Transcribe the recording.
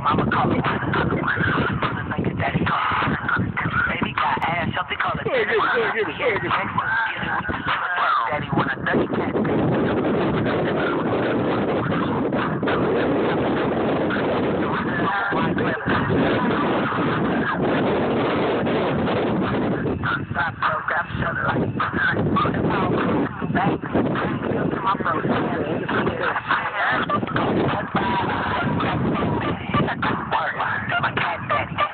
Mama call it like a daddy call. Baby got ass, something call it daddy. Daddy want a dirty cat. Stop, bro, grab shut like my bro. My cat daddy.